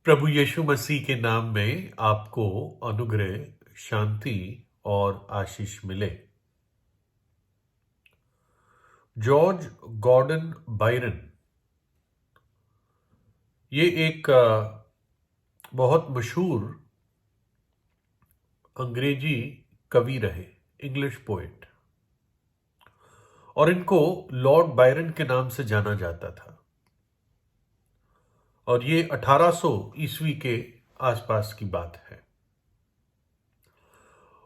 प्रभु यीशु मसीह के नाम में आपको अनुग्रह, शांति और आशीष मिले। जॉर्ज गॉर्डन बायरन ये एक बहुत मशहूर अंग्रेजी कवि रहे, इंग्लिश पोएट, और इनको लॉर्ड बायरन के नाम से जाना जाता था। और ये 1800 ईस्वी के आसपास की बात है।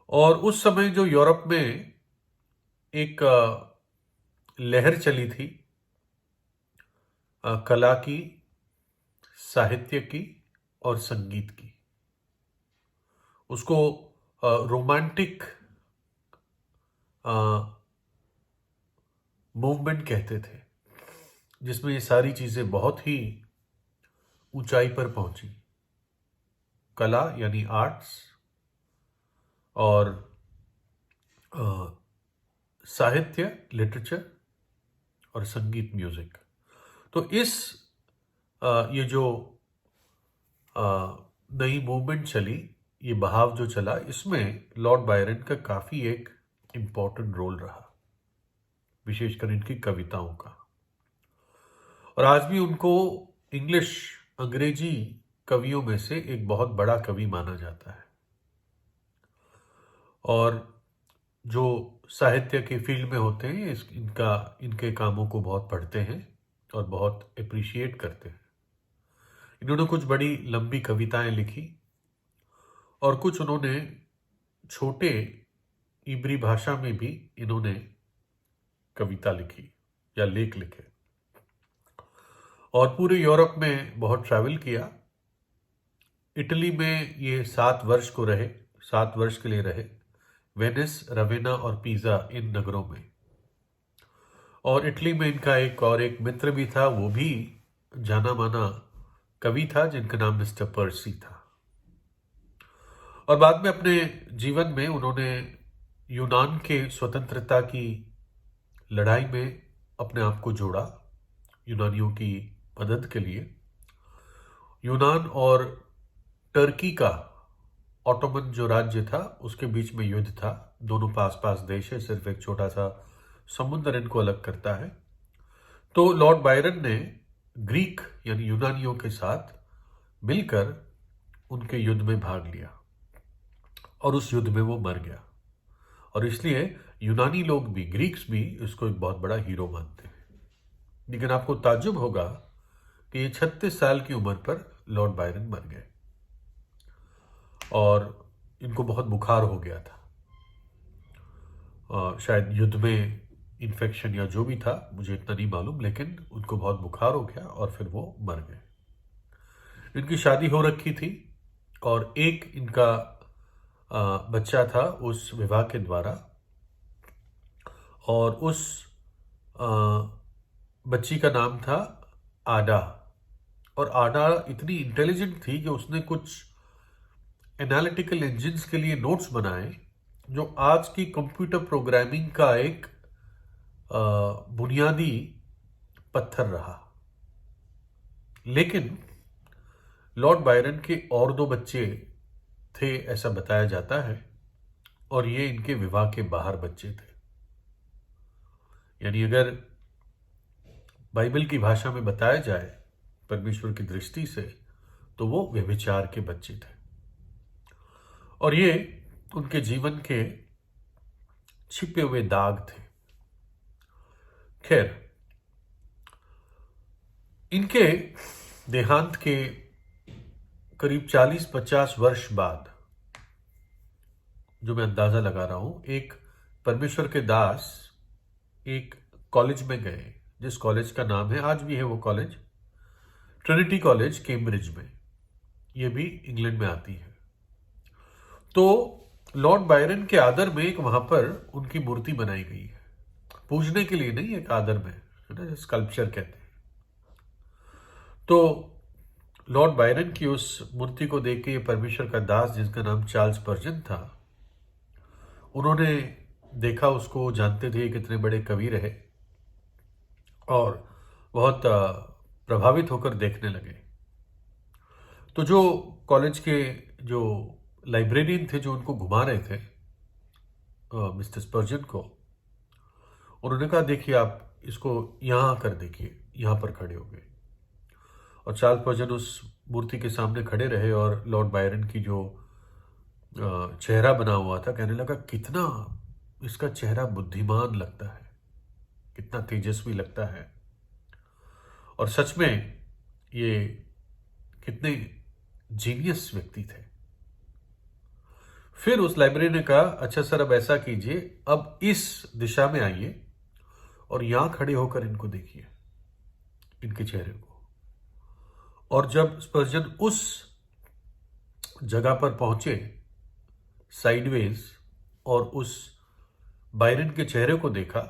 और उस समय जो यूरोप में एक लहर चली थी कला की, साहित्य की और संगीत की, उसको रोमांटिक मूवमेंट कहते थे, जिसमें ये सारी चीजें बहुत ही ऊंचाई पर पहुंची। कला यानी आर्ट्स और साहित्य, लिटरेचर और संगीत, म्यूजिक। तो इस ये जो नई मूवमेंट चली, ये बहाव जो चला, इसमें लॉर्ड बायरन का काफी एक इंपॉर्टेंट रोल रहा, विशेषकर इनकी कविताओं का। और आज भी उनको इंग्लिश, अंग्रेजी कवियों में से एक बहुत बड़ा कवि माना जाता है। और जो साहित्य के फील्ड में होते हैं, इनके कामों को बहुत पढ़ते हैं और बहुत अप्रिशिएट करते हैं। इन्होंने कुछ बड़ी लंबी कविताएं लिखी और कुछ उन्होंने छोटे इब्री भाषा में भी इन्होंने कविता लिखी या लेख लिखे। और पूरे यूरोप में बहुत ट्रैवल किया। इटली में ये 7 वर्ष के लिए रहे, वेनिस, रवेना और पिज़ा, इन नगरों में। और इटली में इनका एक मित्र भी था, वो भी जाना माना कवि था, जिनका नाम मिस्टर पर्सी था। और बाद में अपने जीवन में उन्होंने यूनान के स्वतंत्रता की लड़ाई में अपने आप को जोड़ा, यूनानियों की मदद के लिए। यूनान और टर्की का ऑटोमन जो राज्य था, उसके बीच में युद्ध था। दोनों पास पास देश है, सिर्फ एक छोटा सा समुद्र इनको अलग करता है। तो लॉर्ड बायरन ने ग्रीक यानी यूनानियों के साथ मिलकर उनके युद्ध में भाग लिया और उस युद्ध में वो मर गया। और इसलिए यूनानी लोग भी, ग्रीक्स भी, इसको एक बहुत बड़ा हीरो मानते हैं। लेकिन आपको ताज्जुब होगा कि ये 36 साल की उम्र पर लॉर्ड बायरन मर गए और इनको बहुत बुखार हो गया था। शायद युद्ध में इन्फेक्शन या जो भी था, मुझे इतना नहीं मालूम, लेकिन उनको बहुत बुखार हो गया और फिर वो मर गए। इनकी शादी हो रखी थी और एक इनका बच्चा था उस विवाह के द्वारा। और उस बच्ची का नाम था आडा। और आडा इतनी इंटेलिजेंट थी कि उसने कुछ एनालिटिकल इंजिन्स के लिए नोट्स बनाए, जो आज की कंप्यूटर प्रोग्रामिंग का एक बुनियादी पत्थर रहा। लेकिन लॉर्ड बायरन के और 2 बच्चे थे, ऐसा बताया जाता है, और ये इनके विवाह के बाहर बच्चे थे। यानी अगर बाइबल की भाषा में बताया जाए, परमेश्वर की दृष्टि से, तो वो व्यभिचार के बच्चे थे। और ये उनके जीवन के छिपे हुए दाग थे। खैर, इनके देहांत के करीब 40-50 वर्ष बाद, जो मैं अंदाजा लगा रहा हूं, एक परमेश्वर के दास एक कॉलेज में गए, जिस कॉलेज का नाम है, आज भी है वो कॉलेज, ट्रिनिटी कॉलेज, कैम्ब्रिज में। ये भी इंग्लैंड में आती है। तो लॉर्ड बायरन के आदर में एक वहां पर उनकी मूर्ति बनाई गई है, पूजने के लिए नहीं, एक आदर में, है ना, स्कल्पचर कहते हैं। तो लॉर्ड बायरन की उस मूर्ति को देख के ये परमेश्वर का दास, जिसका नाम चार्ल्स स्पर्जन था, उन्होंने देखा उसको, जानते थे कितने बड़े कवि रहे, और बहुत प्रभावित होकर देखने लगे। तो जो कॉलेज के जो लाइब्रेरियन थे जो उनको घुमा रहे थे, मिस्टर स्पर्जन को, उन्होंने कहा देखिए आप इसको यहाँ कर देखिए, यहाँ पर खड़े हो गए। और चार्ल्स स्पर्जन उस मूर्ति के सामने खड़े रहे और लॉर्ड बायरन की जो चेहरा बना हुआ था, कहने लगा कितना इसका चेहरा बुद्धिमान लगता है, कितना तेजस्वी लगता है, और सच में ये कितने जीनियस व्यक्ति थे। फिर उस लाइब्रेरी ने कहा अच्छा सर अब ऐसा कीजिए, अब इस दिशा में आइए और यहां खड़े होकर इनको देखिए, इनके चेहरे को। और जब स्पर्जन उस जगह पर पहुंचे साइडवेज और उस बायरन के चेहरे को देखा,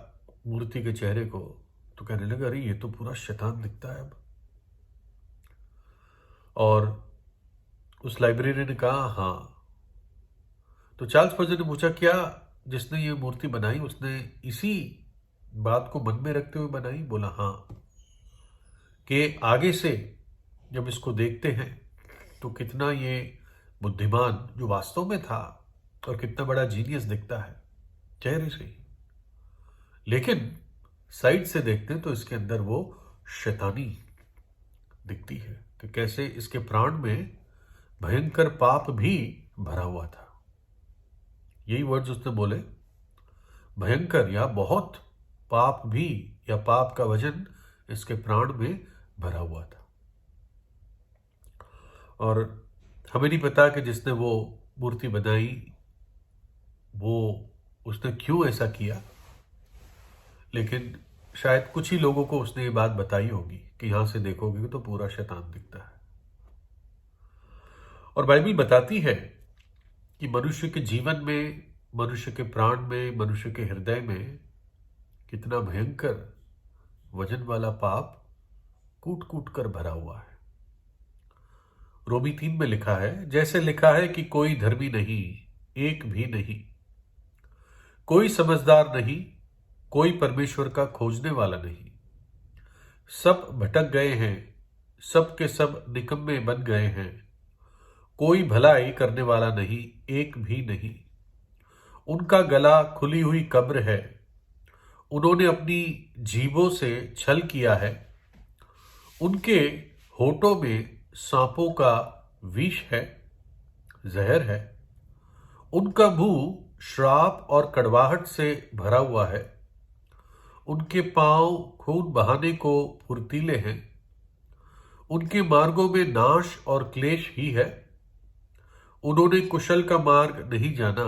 मूर्ति के चेहरे को, तो कहने लगा अरे ये तो पूरा शैतान दिखता है अब। और उस लाइब्रेरी ने कहा हाँ। तो चार्ल्स स्पर्जन ने पूछा क्या जिसने ये मूर्ति बनाई उसने इसी बात को मन में रखते हुए बनाई? बोला हाँ, कि आगे से जब इसको देखते हैं तो कितना ये बुद्धिमान जो वास्तव में था और कितना बड़ा जीनियस दिखता है चेहरे से ही, लेकिन साइड से देखते हैं तो इसके अंदर वो शैतानी दिखती है कि कैसे इसके प्राण में भयंकर पाप भी भरा हुआ था। यही वर्ड्स उसने बोले, भयंकर या बहुत पाप भी, या पाप का वजन इसके प्राण में भरा हुआ था। और हमें नहीं पता कि जिसने वो मूर्ति बनाई वो उसने क्यों ऐसा किया, लेकिन शायद कुछ ही लोगों को उसने ये बात बताई होगी कि यहां से देखोगे तो पूरा शैतान दिखता है। और बाइबल बताती है कि मनुष्य के जीवन में, मनुष्य के प्राण में, मनुष्य के हृदय में कितना भयंकर वजन वाला पाप कूट कूट कर भरा हुआ है। रोमी 3 में लिखा है, जैसे लिखा है कि कोई धर्मी नहीं, एक भी नहीं, कोई समझदार नहीं, कोई परमेश्वर का खोजने वाला नहीं, सब भटक गए हैं, सब के सब निकम्मे बन गए हैं, कोई भलाई करने वाला नहीं, एक भी नहीं। उनका गला खुली हुई कब्र है, उन्होंने अपनी जीभों से छल किया है, उनके होठों में सांपों का विष है, जहर है, उनका मुंह श्राप और कड़वाहट से भरा हुआ है, उनके पांव खून बहाने को फुर्तीले हैं, उनके मार्गों में नाश और क्लेश ही है, उन्होंने कुशल का मार्ग नहीं जाना,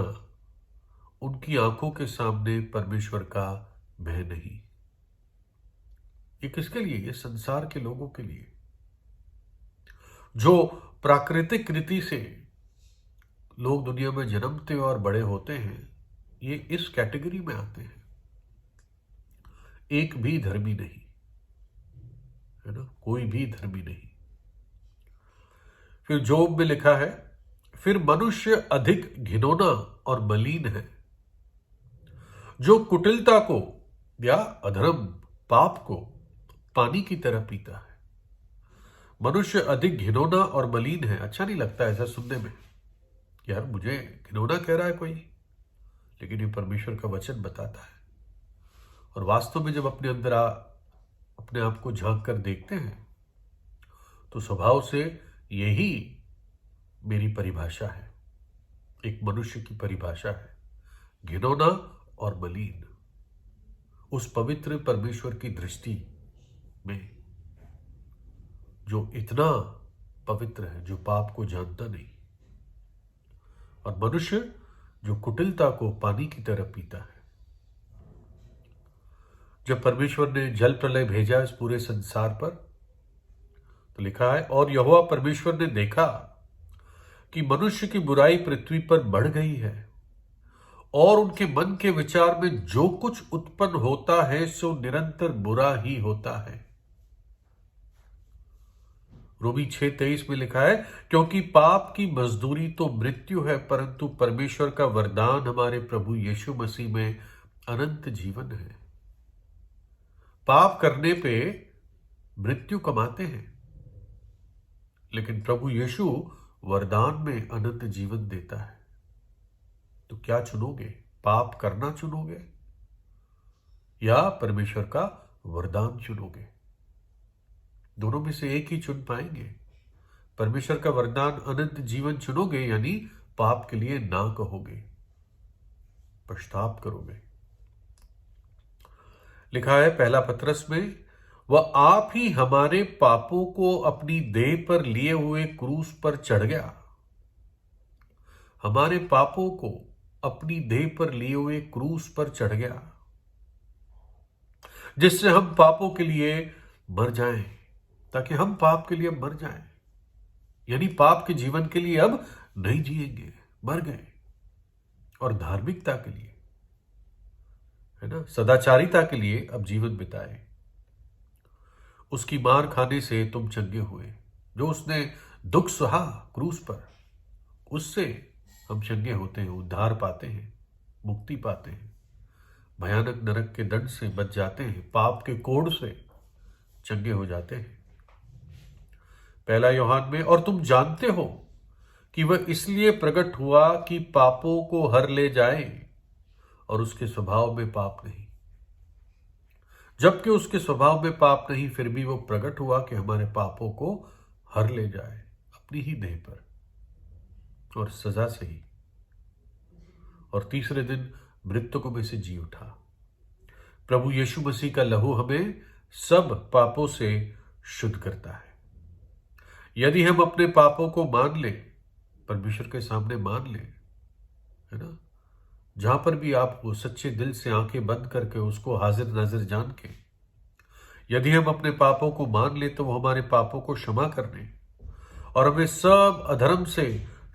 उनकी आंखों के सामने परमेश्वर का भय नहीं। ये किसके लिए? ये संसार के लोगों के लिए जो प्राकृतिक रीति से लोग दुनिया में जन्मते और बड़े होते हैं, ये इस कैटेगरी में आते हैं। एक भी धर्मी नहीं है ना, कोई भी धर्मी नहीं। फिर जोब में लिखा है, फिर मनुष्य अधिक घिनौना और मलिन है जो कुटिलता को या अधर्म पाप को पानी की तरह पीता है। मनुष्य अधिक घिनौना और मलिन है। अच्छा नहीं लगता ऐसा सुनने में, यार मुझे घिनौना कह रहा है कोई, लेकिन ये परमेश्वर का वचन बताता है। और वास्तव में जब अपने अंदर अपने आप को झांक कर देखते हैं तो स्वभाव से यही मेरी परिभाषा है, एक मनुष्य की परिभाषा है, घिनौना और मलिन। उस पवित्र परमेश्वर की दृष्टि में जो इतना पवित्र है, जो पाप को जानता नहीं, और मनुष्य जो कुटिलता को पानी की तरह पीता है। जब परमेश्वर ने जल प्रलय भेजा इस पूरे संसार पर, तो लिखा है, और यहोवा परमेश्वर ने देखा कि मनुष्य की बुराई पृथ्वी पर बढ़ गई है और उनके मन के विचार में जो कुछ उत्पन्न होता है सो निरंतर बुरा ही होता है। रोमी 6:23 में लिखा है, क्योंकि पाप की मजदूरी तो मृत्यु है, परंतु परमेश्वर का वरदान हमारे प्रभु यीशु मसीह में अनंत जीवन है। पाप करने पे मृत्यु कमाते हैं, लेकिन प्रभु यीशु वरदान में अनंत जीवन देता है। तो क्या चुनोगे? पाप करना चुनोगे या परमेश्वर का वरदान चुनोगे? दोनों में से एक ही चुन पाएंगे। परमेश्वर का वरदान अनंत जीवन चुनोगे यानी पाप के लिए ना कहोगे, पश्चाताप करोगे। लिखा है पहला पतरस में, वह आप ही हमारे पापों को अपनी देह पर लिए हुए क्रूस पर चढ़ गया। हमारे पापों को अपनी देह पर लिए हुए क्रूस पर चढ़ गया, जिससे हम पापों के लिए मर जाएं, ताकि हम पाप के लिए मर जाएं, यानी पाप के जीवन के लिए अब नहीं जिएंगे, मर गए, और धार्मिकता के लिए, है ना, सदाचारिता के लिए अब जीवन बिताए। उसकी मार खाने से तुम चंगे हुए। जो उसने दुख सहा क्रूस पर, उससे हम चंगे होते हैं, उद्धार पाते हैं, मुक्ति पाते हैं, भयानक नरक के दंड से बच जाते हैं, पाप के कोड़ से चंगे हो जाते हैं। पहला यूहन्ना में, और तुम जानते हो कि वह इसलिए प्रकट हुआ कि पापों को हर ले जाए, और उसके स्वभाव में पाप नहीं। जबकि उसके स्वभाव में पाप नहीं, फिर भी वो प्रकट हुआ कि हमारे पापों को हर ले जाए अपनी ही देह पर, और सजा से ही, और तीसरे दिन मृतकों में से जी उठा। प्रभु यीशु मसीह का लहू हमें सब पापों से शुद्ध करता है। यदि हम अपने पापों को मान लें, परमेश्वर के सामने मान लें, है ना, जहां पर भी आप वो सच्चे दिल से आंखें बंद करके उसको हाजिर नाजिर जान के, यदि हम अपने पापों को मान लें तो वो हमारे पापों को क्षमा करने और हमें सब अधर्म से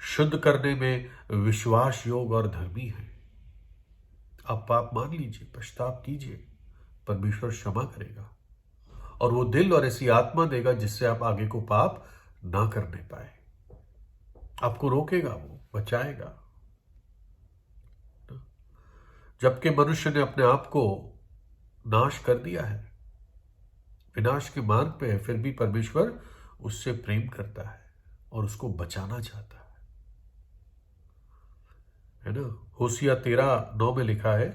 शुद्ध करने में विश्वास योग और धर्मी है। आप पाप मान लीजिए, पश्चाताप कीजिए, परमेश्वर क्षमा करेगा और वो दिल और ऐसी आत्मा देगा जिससे आप आगे को पाप ना करने पाए। आपको रोकेगा, वो बचाएगा। जबकि मनुष्य ने अपने आप को नाश कर दिया है, विनाश के मार्ग पे है, फिर भी परमेश्वर उससे प्रेम करता है और उसको बचाना चाहता है ना। होसिया 13:9 में लिखा है,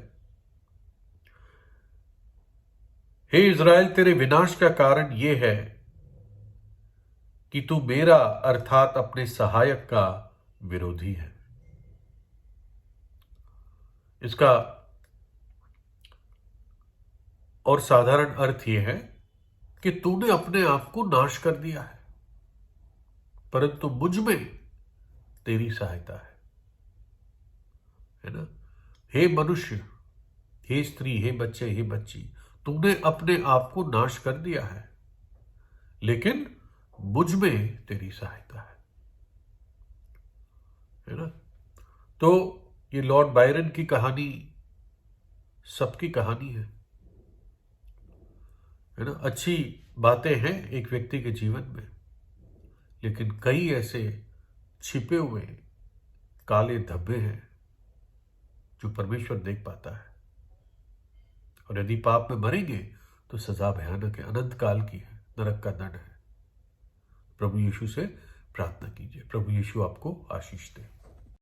हे इज़राइल, तेरे विनाश का कारण यह है कि तू मेरा अर्थात अपने सहायक का विरोधी है। इसका और साधारण अर्थ यह है कि तूने अपने आप को नाश कर दिया है, परंतु मुझ में तेरी सहायता है ना। हे मनुष्य, हे स्त्री, हे बच्चे, हे बच्ची, तूने अपने आप को नाश कर दिया है, लेकिन मुझ में तेरी सहायता है ना। तो ये लॉर्ड बायरन की कहानी सबकी कहानी है ना। अच्छी बातें हैं एक व्यक्ति के जीवन में, लेकिन कई ऐसे छिपे हुए काले धब्बे हैं जो परमेश्वर देख पाता है। और यदि पाप में मरेंगे तो सजा भयानक है, अनंत काल की है, नरक का दंड है। प्रभु यीशु से प्रार्थना कीजिए, प्रभु यीशु आपको आशीष दे।